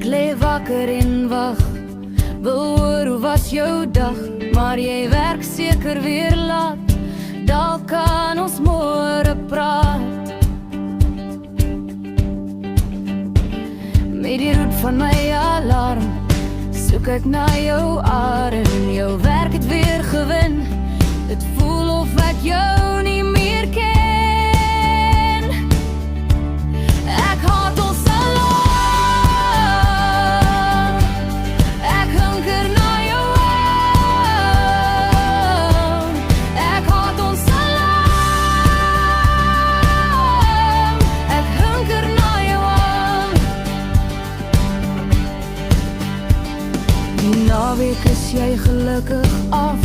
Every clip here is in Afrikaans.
lê wakker en wag, wil hoor hoe was jou dag, maar jy werk seker weer laat, dalk kan ons môre praat. Met die roet van my alarm soek ek na jou adem, jou werk het weer gewin, dit voel of ek jou nie meer ken. Ek haat ons alarm, ek hunker na jou aan. Ek haat ons alarm, ek hunker na jou aan. Die naweek is jy gelukkig af,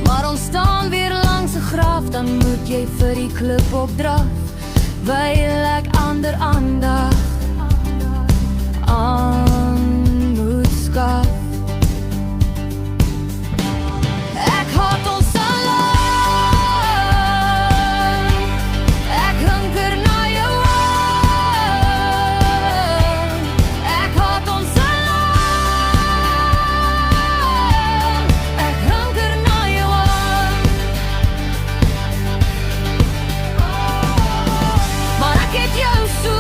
maar ons staan weer langs 'n graf, dan moet jy vir die klip opdraf, wyl ek ander aandag aan moet skaf. Ek haat ons alarm, ek hunker na jou aan. Ek haat ons alarm, ek hunker na jou aan. Maar ek het jou so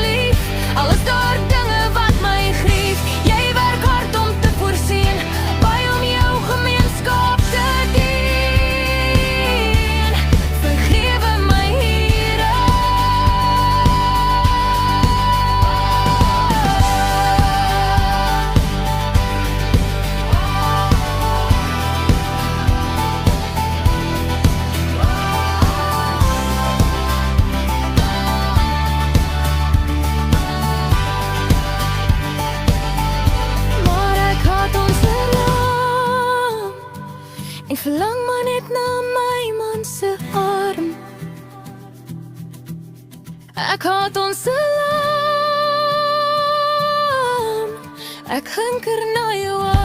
lief, al is daar dinge wat my grief. Jy werk hard om te voorsien, baie om jou gemeenskap te dien. Vergewe my Here. Maar ek haat ons alarm, en verlang maar net na my man se arm. Ek haat ons alarm, ek hunker na jou aan.